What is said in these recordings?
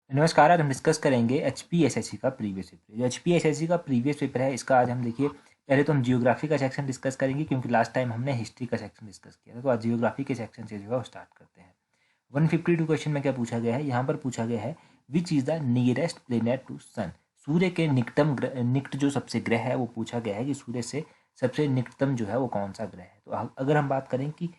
नमस्कार। आज हम डिस्कस करेंगे एचपीएसएससी का प्रीवियस पेपर। जो एचपीएसएससी का प्रीवियस पेपर है इसका आज हम देखिए, पहले तो हम जियोग्राफी का सेक्शन डिस्कस करेंगे क्योंकि लास्ट टाइम हमने हिस्ट्री का सेक्शन डिस्कस किया था। तो आज जियोग्राफी के सेक्शन से जो है वो स्टार्ट करते हैं। 152 क्वेश्चन में क्या पूछा गया है, यहाँ पर पूछा गया है which is the nearest planet to sun. सूर्य के निकट जो सबसे ग्रह है वो पूछा गया है कि सूर्य से सबसे निकटतम जो है वो कौन सा ग्रह है। तो अगर हम बात करें कि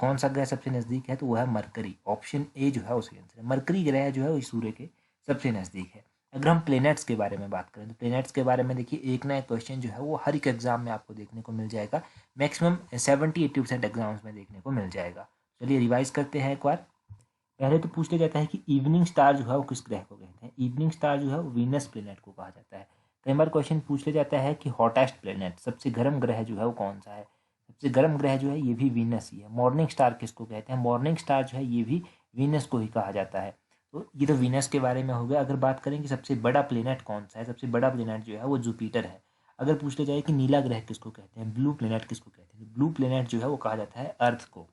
कौन सा ग्रह सबसे नज़दीक है तो वो है मरकरी। ऑप्शन ए जो है वो सही आंसर है। मरकरी ग्रह जो है वो सूर्य के सबसे नज़दीक है। अगर हम प्लेनेट्स के बारे में बात करें तो प्लेनेट्स के बारे में देखिए, एक ना एक क्वेश्चन जो है वो हर एक एग्जाम में आपको देखने को मिल जाएगा। मैक्सिमम 70-80% एग्जाम्स में देखने को मिल जाएगा। चलिए रिवाइज करते हैं एक बार। पहले तो पूछ लिया जाता है कि इवनिंग स्टार जो है वो किस ग्रह को कहते हैं। इवनिंग स्टार जो है वो वीनस प्लेनेट को कहा जाता है। कई बार क्वेश्चन पूछ लिया जाता है कि हॉटेस्ट प्लेनेट, सबसे गर्म ग्रह जो है वो कौन सा है। सबसे गर्म ग्रह जो है ये भी वीनस ही है। मॉर्निंग स्टार किसको कहते हैं, मॉर्निंग स्टार जो है ये भी वीनस को ही कहा जाता है। तो ये तो वीनस के बारे में हो गया। अगर बात करें कि सबसे बड़ा प्लेनेट कौन सा है, सबसे बड़ा प्लेनेट जो है वो जुपिटर है। अगर पूछ लिया जाए कि नीला ग्रह किसको कहते हैं, ब्लू प्लेनेट किसको कहते हैं, ब्लू प्लेनेट जो है वो कहा जाता है अर्थ को।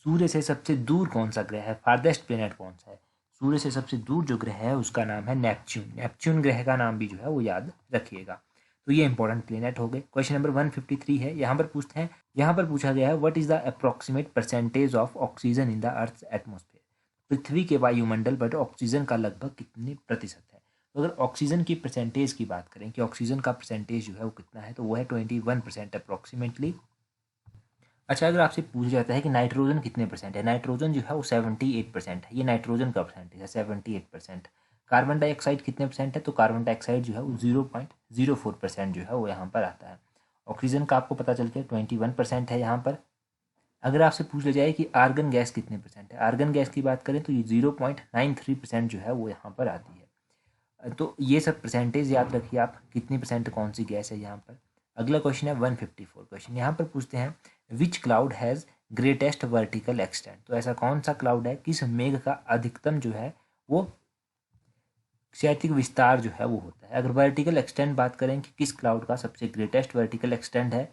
सूर्य से सबसे दूर कौन सा ग्रह है, फारदेस्ट प्लेनेट कौन सा है। सूर्य से सबसे दूर जो ग्रह है उसका नाम है नेपच्यून। नेपच्यून ग्रह का नाम भी जो है वो याद रखिएगा। तो ये इंपॉर्टेंट प्लेनेट हो गए। क्वेश्चन नंबर 153 है, यहाँ पर पूछते हैं, यहाँ पर पूछा गया है what is the approximate percentage of oxygen in the earth atmosphere. पृथ्वी के वायुमंडल पर ऑक्सीजन का लगभग कितने प्रतिशत है। तो अगर ऑक्सीजन की परसेंटेज की बात करें कि ऑक्सीजन का परसेंटेज जो है वो कितना है, तो वो है 21% अप्रोक्सीमेटली। अच्छा, अगर आपसे पूछा जाता है कि नाइट्रोजन कितने परसेंट है, नाइट्रोजन जो है वो 78% है। ये नाइट्रोजन का परसेंटेज है 78%। कार्बन डाइऑक्साइड कितने परसेंट है, तो कार्बन डाइऑक्साइड जो है वो 0.04% जो है वो यहाँ पर आता है। ऑक्सीजन का आपको पता चल गया 21% है यहाँ पर। अगर आपसे पूछ लिया जाए कि आर्गन गैस कितने परसेंट है, आर्गन गैस की बात करें तो ये 0.93% जो है वो यहाँ पर आती है। तो ये सब परसेंटेज याद रखिए आप, कितनी परसेंट कौन सी गैस है यहाँ पर। अगला क्वेश्चन है 154 क्वेश्चन। यहाँ पर पूछते हैं which cloud has greatest vertical extent. तो ऐसा कौन सा क्लाउड है, किस मेघ का अधिकतम जो है वो क्षैतिज विस्तार जो है वो होता है। अगर वर्टिकल एक्सटेंट बात करें कि किस क्लाउड का सबसे ग्रेटेस्ट वर्टिकल एक्सटेंट है,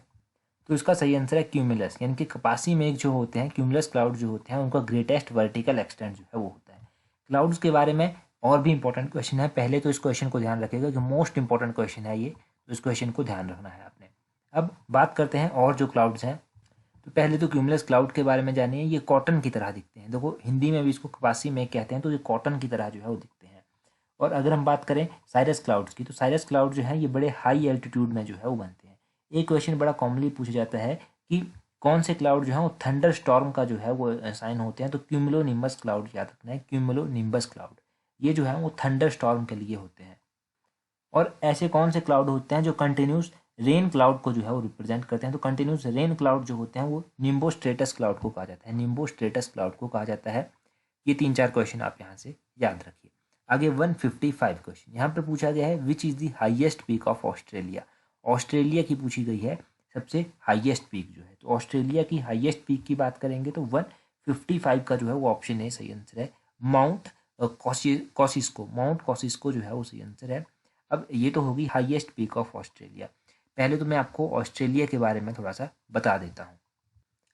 तो इसका सही आंसर है क्यूमुलस। यानी कि कपासी मेघ जो होते हैं, क्यूमुलस क्लाउड जो होते हैं, उनका ग्रेटेस्ट वर्टिकल एक्सटेंट जो है वो होता है। क्लाउड्स के बारे में और भी इंपॉर्टेंट क्वेश्चन है। पहले तो इस क्वेश्चन को ध्यान रखिएगा कि मोस्ट इंपॉर्टेंट क्वेश्चन है ये, तो इस क्वेश्चन को ध्यान रखना है आपने। अब बात करते हैं और जो क्लाउड्स हैं। तो पहले तो क्यूमुलस क्लाउड के बारे में जानिए। ये कॉटन की तरह दिखते हैं। देखो हिंदी में भी इसको कपासी मेघ कहते हैं, तो ये कॉटन की तरह जो है वो दिखते हैं। और अगर हम बात करें साइरस क्लाउड्स की, तो साइरस क्लाउड जो है ये बड़े हाई एल्टीट्यूड में जो है वो बनते हैं। एक क्वेश्चन बड़ा कॉमनली पूछा जाता है कि कौन से क्लाउड जो है वो थंडर स्टॉर्म का जो है वो साइन होते हैं, तो क्यूमुलो निम्बस क्लाउड याद रखना है, क्यूमुलो निम्बस क्लाउड। ये जो है वो थंडर स्टॉर्म के लिए होते हैं। और ऐसे कौन से क्लाउड होते हैं जो कंटिन्यूस रेन क्लाउड को जो है वो रिप्रेजेंट करते हैं, तो कंटिन्यूस रेन क्लाउड जो होते हैं वो निम्बो स्ट्रेटस क्लाउड को कहा जाता है, निम्बो स्ट्रेटस क्लाउड को कहा जाता है। ये 3-4 क्वेश्चन आप यहाँ से याद रखिए। आगे 155 क्वेश्चन यहाँ पर पूछा गया है which is the highest peak of Australia. Australia की पूछी गई है सबसे हाईएस्ट पीक जो है। तो ऑस्ट्रेलिया की हाईएस्ट पीक की बात करेंगे तो 155 का जो है वो ऑप्शन है सही आंसर है, माउंट कॉसिस्को। माउंट कॉसिस्को जो है वो सही आंसर है। अब ये तो होगी हाईएस्ट पीक ऑफ ऑस्ट्रेलिया। पहले तो मैं आपको ऑस्ट्रेलिया के बारे में थोड़ा सा बता देता हूँ।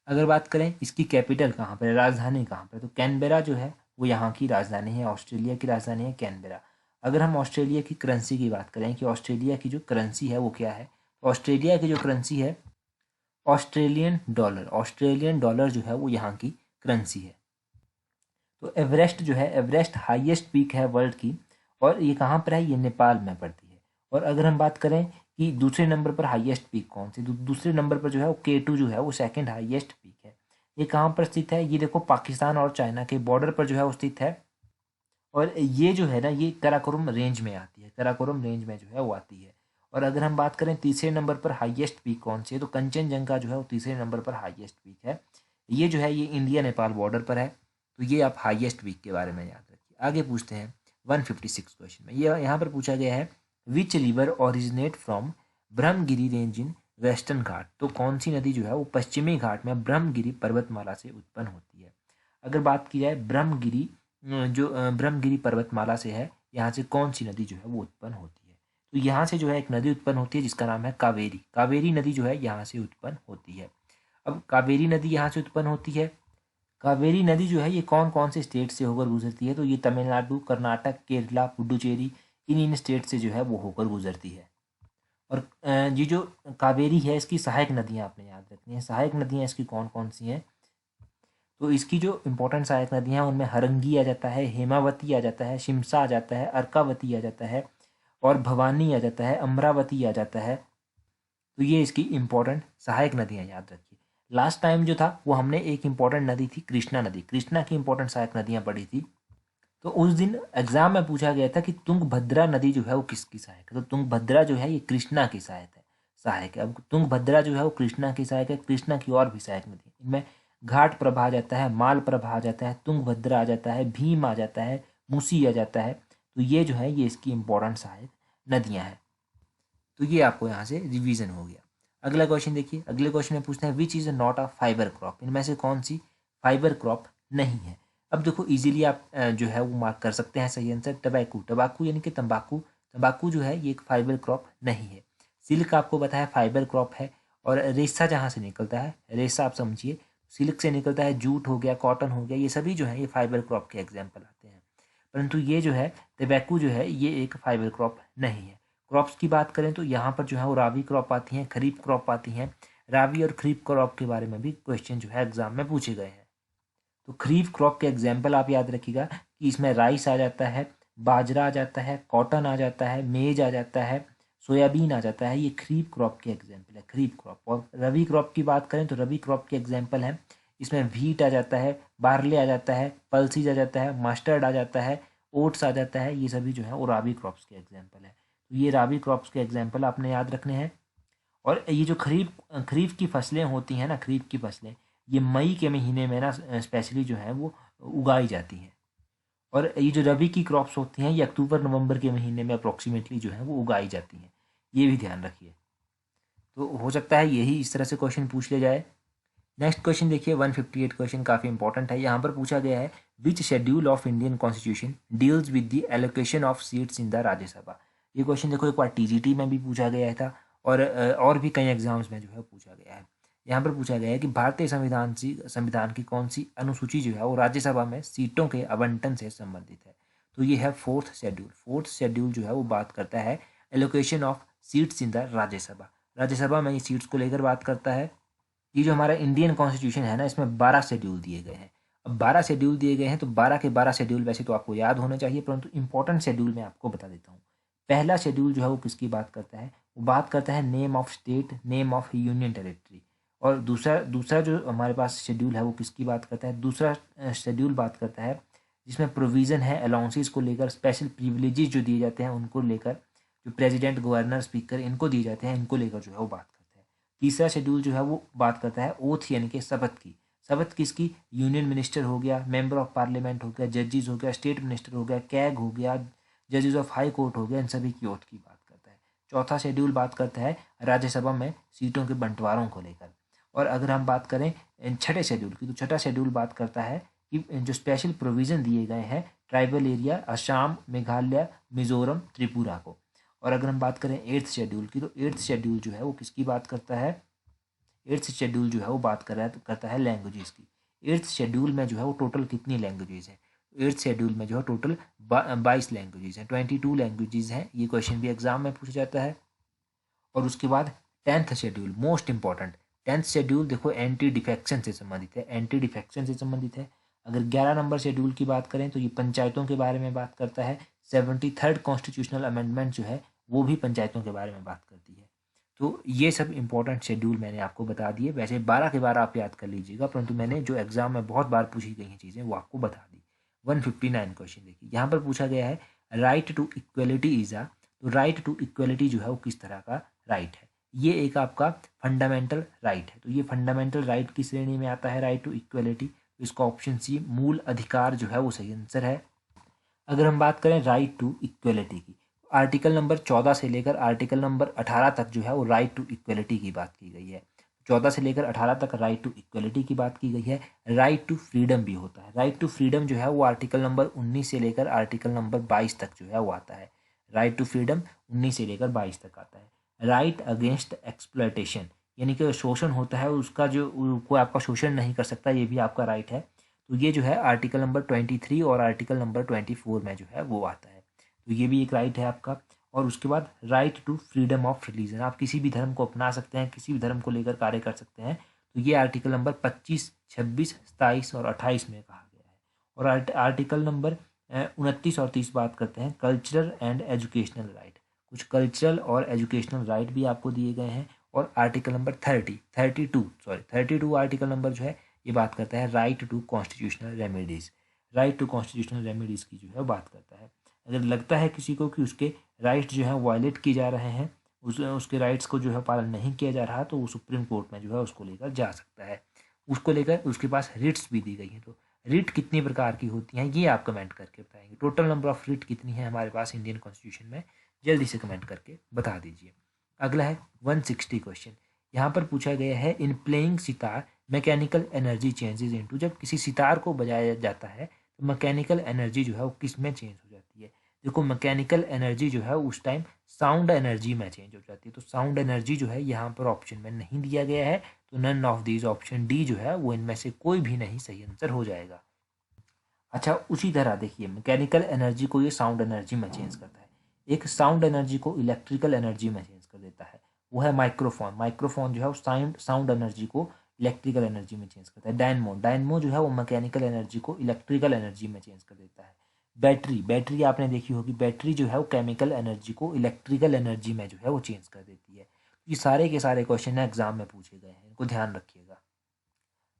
अगर बात करें इसकी कैपिटल कहाँ पर है, राजधानी कहाँ पर है, तो कैनबेरा जो है वो यहाँ की राजधानी है। ऑस्ट्रेलिया की राजधानी है कैनबेरा। अगर हम ऑस्ट्रेलिया की करेंसी की बात करें कि ऑस्ट्रेलिया की जो करेंसी है वो क्या है, तो ऑस्ट्रेलिया की जो करेंसी है ऑस्ट्रेलियन डॉलर। ऑस्ट्रेलियन डॉलर जो है वो यहाँ की करेंसी है। तो एवरेस्ट जो है, एवरेस्ट हाईएस्ट पीक है वर्ल्ड की, और ये कहाँ पर है, ये नेपाल में पड़ती है। और अगर हम बात करें कि दूसरे नंबर पर हाईएस्ट पीक कौन सी, दूसरे नंबर पर जो है वो K2 जो है वो सेकंड हाईएस्ट पीक है। ये कहाँ पर स्थित है, ये देखो पाकिस्तान और चाइना के बॉर्डर पर जो है वो स्थित है। और ये जो है ना ये कराकोरम रेंज में आती है, कराकोरम रेंज में जो है वो आती है। और अगर हम बात करें तीसरे नंबर पर हाईएस्ट पीक कौन सी है, तो कंचनजंगा जो है वो तीसरे नंबर पर हाईएस्ट पीक है। ये जो है ये इंडिया नेपाल बॉर्डर पर है। तो ये आप हाईएस्ट पीक के बारे में याद रखिए। आगे पूछते हैं 156 क्वेश्चन में। ये यहाँ पर पूछा गया है which river originate from Brahmagiri range in western Ghat. तो कौन सी नदी जो है वो पश्चिमी घाट में ब्रह्मगिरी पर्वतमाला से उत्पन्न होती है। अगर बात की जाए ब्रह्मगिरी जो ब्रह्मगिरी पर्वतमाला से है, यहाँ से कौन सी नदी जो है वो उत्पन्न होती है, तो यहाँ से जो है एक नदी उत्पन्न होती है जिसका नाम है कावेरी। कावेरी नदी जो है यहाँ से उत्पन्न होती है। अब कावेरी नदी यहाँ से उत्पन्न होती है, कावेरी नदी जो है ये कौन कौन से स्टेट से होकर गुजरती है? तो ये तमिलनाडु, कर्नाटक, केरला, पुडुचेरी, इन स्टेट से जो है वो होकर गुजरती है। और ये जो कावेरी है इसकी सहायक नदियाँ आपने याद रखनी है। सहायक नदियाँ इसकी कौन कौन सी हैं? तो इसकी जो इम्पोर्टेंट सहायक नदियाँ हैं उनमें हरंगी आ जाता है, हेमावती आ जाता है, शिमसा आ जाता है, अर्कावती आ जाता है और भवानी आ जाता है, अमरावती आ जाता है। तो ये इसकी इम्पोर्टेंट सहायक नदियाँ याद रखिए। लास्ट टाइम जो था वो हमने एक इम्पोर्टेंट नदी थी कृष्णा नदी, कृष्णा की इम्पोर्टेंट सहायक नदियाँ पढ़ी थी। तो उस दिन एग्जाम में पूछा गया था कि तुंगभद्रा नदी जो है वो किसकी सहायक है? तो तुंगभद्रा जो है ये कृष्णा की सहायक है। अब तुंगभद्रा जो है वो कृष्णा की सहायक है, कृष्णा की और भी सहायक नदी है। इनमें घाट प्रभा आ जाता है, माल प्रभा आ जाता है, तुंगभद्रा आ जाता है, भीम आ जाता है, मूसी आ जाता है। तो ये जो है ये इसकी इम्पोर्टेंट सहायक नदियाँ हैं। तो ये आपको यहाँ से रिवीजन हो गया। अगला क्वेश्चन देखिए, अगले क्वेश्चन में पूछते हैं which is not a fibre crop? इनमें से कौन सी फाइबर क्रॉप नहीं है? अब देखो इजीली आप जो है वो मार्क कर सकते हैं सही आंसर टबैकू। टबाकू यानी कि तंबाकू, तंबाकू जो है ये एक फाइबर क्रॉप नहीं है। सिल्क आपको बताया फाइबर क्रॉप है। और रेशा जहाँ से निकलता है, रेशा आप समझिए, सिल्क से निकलता है, जूट हो गया, कॉटन हो गया, ये सभी जो है ये फाइबर क्रॉप के एग्जाम्पल आते हैं। परंतु ये जो है टबैकू जो है ये एक फाइबर क्रॉप नहीं है। क्रॉप्स की बात करें तो यहाँ पर जो है वो राबी क्रॉप आती हैं, खरीफ क्रॉप आती हैं। राबी और खरीफ क्रॉप के बारे में भी क्वेश्चन जो है एग्जाम में पूछे गए हैं। तो खरीफ क्रॉप के एग्जाम्पल आप याद रखिएगा कि इसमें राइस आ जाता है, बाजरा आ जाता है, कॉटन आ जाता है, मेज आ जाता है, सोयाबीन आ जाता है। ये खरीफ क्रॉप के एग्जाम्पल है, खरीफ क्रॉप। और रबी क्रॉप की बात करें तो रबी क्रॉप के एग्जाम्पल हैं, इसमें व्हीट आ जाता है, बार्ले आ जाता है, पल्सीज आ जाता है, मस्टर्ड आ जाता है, ओट्स आ जाता है। ये सभी जो है वो राबी क्रॉप्स के एग्जाम्पल है। तो ये राबी क्रॉप्स के एग्जाम्पल आपने याद रखने हैं। और ये जो खरीफ खरीफ की फसलें होती हैं ना, खरीफ की फसलें ये मई के महीने में ना स्पेशली जो है वो उगाई जाती हैं। और ये जो रबी की क्रॉप्स होती हैं ये अक्टूबर नवंबर के महीने में अप्रोक्सीमेटली जो है वो उगाई जाती हैं। ये भी ध्यान रखिए। तो हो सकता है यही इस तरह से क्वेश्चन पूछ ले जाए। नेक्स्ट क्वेश्चन देखिए 158 क्वेश्चन काफ़ी इंपॉर्टेंट है। यहाँ पर पूछा गया है which schedule of Indian constitution deals with the allocation of seats in the Rajya Sabha? ये क्वेश्चन देखो एक बार टीजीटी में भी पूछा गया था और भी कई एग्जाम्स में जो है पूछा गया है। यहाँ पर पूछा गया है कि भारतीय संविधान की कौन सी अनुसूची जो है वो राज्यसभा में सीटों के आवंटन से संबंधित है? तो ये है फोर्थ शेड्यूल। फोर्थ शेड्यूल जो है वो बात करता है allocation of seats in the Rajya Sabha. Rajya Sabha में ये सीट्स को लेकर बात करता है। ये जो हमारा इंडियन कॉन्स्टिट्यूशन है ना इसमें 12 शेड्यूल दिए गए हैं। अब 12 शेड्यूल दिए गए हैं तो 12 के 12 शेड्यूल वैसे तो आपको याद होने चाहिए, परंतु इंपॉर्टेंट शेड्यूल मैं आपको बता देता हूँ। पहला शेड्यूल जो है वो किसकी बात करता है? वो बात करता है name of state, name of union territory. और दूसरा दूसरा जो हमारे पास शेड्यूल है वो किसकी बात करता है? दूसरा शेड्यूल बात करता है जिसमें प्रोविज़न है अलाउंसेस को लेकर, स्पेशल प्रिविलेजेस जो दिए जाते हैं उनको लेकर, जो प्रेसिडेंट, गवर्नर, स्पीकर इनको दिए जाते हैं, इनको लेकर जो है वो बात करता है। तीसरा शेड्यूल जो है वो बात करता है ओथ यानी कि शपथ की। शपथ किसकी? यूनियन मिनिस्टर हो गया, मेंबर ऑफ पार्लियामेंट हो गया, जजेस हो गया, स्टेट मिनिस्टर हो गया, कैग हो गया, जजेस ऑफ हाई कोर्ट हो गया, इन सभी की ओथ की बात करता है। चौथा शेड्यूल बात करता है राज्यसभा में सीटों के बंटवारों को लेकर। और अगर हम बात करें छठे शेड्यूल की तो छठा शेड्यूल बात करता है कि जो स्पेशल प्रोविज़न दिए गए हैं ट्राइबल एरिया असम, मेघालय, मिजोरम, त्रिपुरा को। और अगर हम बात करें एट्थ शेड्यूल की तो एट्थ शेड्यूल जो है वो किसकी बात करता है? एट्थ शेड्यूल जो है वो बात करता है लैंग्वेजेस की। एट्थ शेड्यूल में जो है वो टोटल कितनी लैंग्वेजेस हैं? एट्थ शेड्यूल में जो है टोटल 22 लैंग्वेजेस हैं, 22 लैंग्वेजेस हैं। ये क्वेश्चन भी एग्जाम में पूछा जाता है। और उसके बाद tenth schedule most important. Tenth schedule देखो एंटी डिफेक्शन से संबंधित है, एंटी डिफेक्शन से संबंधित है। अगर 11 नंबर शेड्यूल की बात करें तो ये पंचायतों के बारे में बात करता है। 73rd कॉन्स्टिट्यूशनल अमेंडमेंट जो है वो भी पंचायतों के बारे में बात करती है। तो ये सब इंपॉर्टेंट शेड्यूल मैंने आपको बता दिए। वैसे 12 के 12 आप याद कर लीजिएगा, परंतु मैंने जो एग्जाम में बहुत बार पूछी गई हैं चीज़ें वो आपको बता दी। 159 क्वेश्चन देखिए, यहाँ पर पूछा गया है राइट टू इक्वलिटी इज आ। तो राइट टू इक्वलिटी जो है वो किस तरह का राइट है? ये एक आपका फंडामेंटल राइट है। तो ये फंडामेंटल राइट की श्रेणी में आता है राइट टू इक्वलिटी। इसका ऑप्शन सी मूल अधिकार जो है वो सही आंसर है। अगर हम बात करें राइट टू इक्वलिटी की, आर्टिकल नंबर 14 से लेकर आर्टिकल नंबर 18 तक जो है वो राइट टू इक्वलिटी की बात की गई है। 14 से लेकर 18 तक राइट टू इक्वलिटी की बात की गई है। राइट टू फ्रीडम भी होता है। राइट टू फ्रीडम जो है वो आर्टिकल नंबर 19 से लेकर आर्टिकल नंबर 22 तक जो है वो आता है। राइट टू फ्रीडम 19 से लेकर 22 तक आता है। राइट अगेंस्ट एक्सप्लॉयटेशन यानी कि शोषण होता है उसका जो कोई आपका शोषण नहीं कर सकता, ये भी आपका राइट है। तो ये जो है आर्टिकल नंबर 23 और आर्टिकल नंबर 24 में जो है वो आता है। तो ये भी एक राइट है आपका। और उसके बाद right to freedom of religion, आप किसी भी धर्म को अपना सकते हैं, किसी भी धर्म को लेकर कार्य कर सकते हैं। तो ये आर्टिकल नंबर 25, 26, 27 और 28 में कहा गया है। और आर्टिकल नंबर 29 और 30 बात करते हैं कल्चरल एंड एजुकेशनल राइट। कुछ कल्चरल और एजुकेशनल राइट भी आपको दिए गए हैं। और आर्टिकल नंबर 32 आर्टिकल नंबर जो है ये बात करता है right to constitutional remedies. Right to constitutional remedies की जो है बात करता है। अगर लगता है किसी को कि उसके राइट जो है वायलेट किए जा रहे हैं, उसके राइट्स को जो है पालन नहीं किया जा रहा, तो वो सुप्रीम कोर्ट में जो है उसको लेकर जा सकता है। उसको लेकर उसके पास रिट्स भी दी गई हैं। तो रिट कितनी प्रकार की होती हैं ये आप कमेंट करके बताएंगे। टोटल नंबर ऑफ रिट कितनी है हमारे पास इंडियन कॉन्स्टिट्यूशन में, जल्दी से कमेंट करके बता दीजिए। अगला है 160 क्वेश्चन। यहाँ पर पूछा गया है in playing sitar mechanical energy changes into, जब किसी सितार को बजाया जाता है तो मैकेनिकल एनर्जी जो है वो किस में चेंज हो जाती है। देखो मैकेनिकल एनर्जी जो है उस टाइम साउंड एनर्जी में चेंज हो जाती है। तो साउंड एनर्जी जो है यहाँ पर ऑप्शन में नहीं दिया गया है, तो none of these, option D जो है वो इनमें से कोई भी नहीं सही आंसर हो जाएगा। अच्छा उसी तरह देखिए मैकेनिकल एनर्जी को ये साउंड एनर्जी में चेंज करता है। एक साउंड एनर्जी को इलेक्ट्रिकल एनर्जी में चेंज कर देता है, वो है माइक्रोफोन। माइक्रोफोन जो है वो साउंड एनर्जी को इलेक्ट्रिकल एनर्जी में चेंज करता है। डायनमो जो है वो मैकेनिकल एनर्जी को इलेक्ट्रिकल एनर्जी में चेंज कर देता है। बैटरी आपने देखी होगी, बैटरी जो है वो केमिकल एनर्जी को इलेक्ट्रिकल एनर्जी में जो है वो चेंज कर देती है। ये सारे के सारे क्वेश्चन एग्जाम में पूछे गए हैं, इनको ध्यान रखिएगा।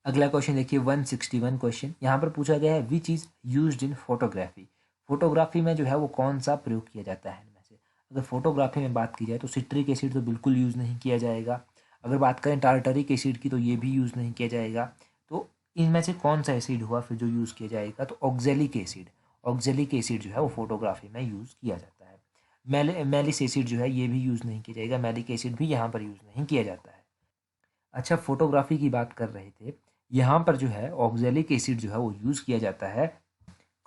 अगला क्वेश्चन देखिए 161 क्वेश्चन। यहाँ पर पूछा गया है which is used in photography. Photography में जो है वो कौन सा प्रयोग किया जाता है इनमें से। अगर फोटोग्राफी में बात की जाए तो सिट्रिक एसिड तो बिल्कुल यूज़ नहीं किया जाएगा। अगर बात करें टार्टरिक एसिड की तो ये भी यूज़ नहीं किया जाएगा। तो इनमें से कौन सा एसिड हुआ फिर जो यूज़ किया जाएगा, तो ऑक्जेलिक एसिड जो है वो फोटोग्राफी में यूज़ किया जाता है। मेलिस एसिड जो है ये भी यूज़ नहीं किया जाएगा, मैलिक एसिड भी यहाँ पर यूज़ नहीं किया जाता है। अच्छा फोटोग्राफी की बात कर रहे थे, यहाँ पर जो है ऑक्जेलिक एसिड जो है वो यूज़ किया जाता है।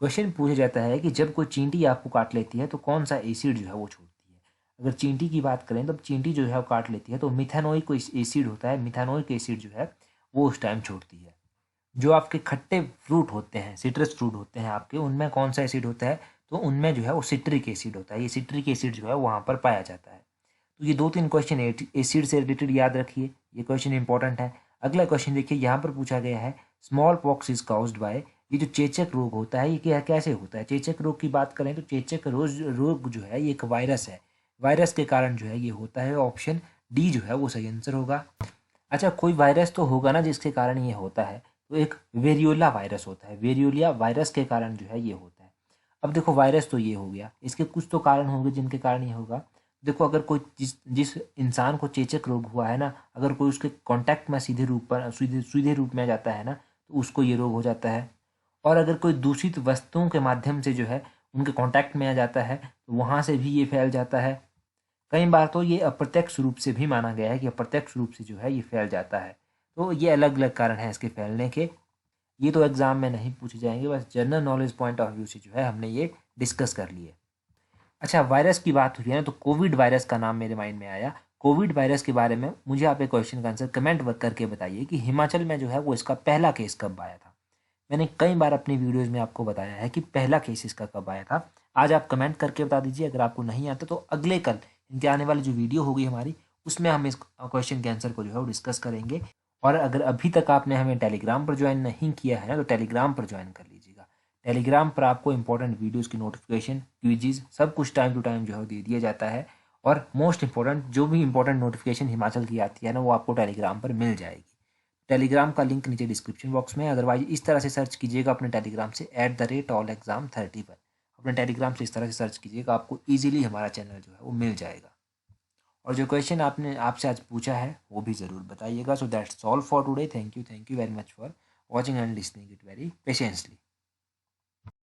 क्वेश्चन पूछा जाता है कि जब कोई चींटी आपको काट लेती है तो कौन सा एसिड जो है वो छोड़ती है। अगर चींटी की बात करें तो चींटी जो है वो काट लेती है तो मिथेनोइक एसिड होता है, मिथेनोइक एसिड जो है वो उस टाइम छोड़ती है। जो आपके खट्टे फ्रूट होते हैं, सिट्रस फ्रूट होते हैं आपके, उनमें कौन सा एसिड होता है, तो उनमें जो है वो सिट्रिक एसिड होता है। ये सिट्रिक एसिड जो है वहाँ पर पाया जाता है। तो ये 2-3 क्वेश्चन एसिड से रिलेटेड याद रखिए, ये क्वेश्चन इंपॉर्टेंट है। अगला क्वेश्चन देखिए, यहाँ पर पूछा गया है small pox is caused bye, ये जो चेचक रोग होता है ये क्या कैसे होता है। चेचक रोग की बात करें तो चेचक रोग जो है ये एक वायरस है, वायरस के कारण जो है ये होता है। ऑप्शन डी जो है वो सही आंसर होगा। अच्छा कोई वायरस तो होगा ना जिसके कारण ये होता है, तो एक वेरियोला वायरस होता है, वेरियोला वायरस के कारण जो है ये होता है। अब देखो वायरस तो ये हो गया, इसके कुछ तो कारण होंगे जिनके कारण ये होगा। देखो अगर कोई जिस जिस इंसान को चेचक रोग हुआ है ना, अगर कोई उसके कांटेक्ट में सीधे रूप में जाता है ना, तो उसको ये रोग हो जाता है। और अगर कोई दूषित वस्तुओं के माध्यम से जो है उनके कांटेक्ट में आ जाता है तो वहाँ से भी ये फैल जाता है। कई बार तो ये अप्रत्यक्ष रूप से भी माना गया है कि अप्रत्यक्ष रूप से जो है ये फैल जाता है। तो ये अलग अलग कारण है इसके फैलने के, ये तो एग्जाम में नहीं पूछे जाएंगे, बस general knowledge point of view से जो है हमने ये डिस्कस कर लिए। अच्छा वायरस की बात हुई है ना, तो कोविड वायरस का नाम मेरे माइंड में आया। कोविड वायरस के बारे में मुझे आप एक क्वेश्चन का आंसर कमेंट करके बताइए कि हिमाचल में जो है वो इसका पहला केस कब आया था। मैंने कई बार अपनी वीडियोज़ में आपको बताया है कि पहला केस इसका कब आया था। आज आप कमेंट करके बता दीजिए। अगर आपको नहीं आता तो अगले कल इनके आने वाली जो वीडियो होगी हमारी, उसमें हम इस क्वेश्चन के आंसर को जो है वो डिस्कस करेंगे। और अगर अभी तक आपने हमें टेलीग्राम पर ज्वाइन नहीं किया है ना, तो टेलीग्राम पर ज्वाइन कर लीजिएगा। टेलीग्राम पर आपको इंपॉर्टेंट वीडियोज़ की नोटिफिकेशन, क्विजीज सब कुछ टाइम टू टाइम जो है दे दिया जाता है। और मोस्ट इंपॉर्टेंट जो भी इंपॉर्टेंट नोटिफिकेशन हिमाचल की आती है ना, वो आपको टेलीग्राम पर मिल जाएगी। टेलीग्राम का लिंक नीचे डिस्क्रिप्शन बॉक्स में है। अदरवाइज इस तरह से सर्च कीजिएगा अपने टेलीग्राम से @allexam30 पर। अपने टेलीग्राम से इस तरह से सर्च कीजिएगा, आपको ईजिली हमारा चैनल जो है वो मिल जाएगा। और जो क्वेश्चन आपने आपसे आज पूछा है वो भी ज़रूर बताइएगा। So that's all for today. Thank you very much for watching and listening it very patiently.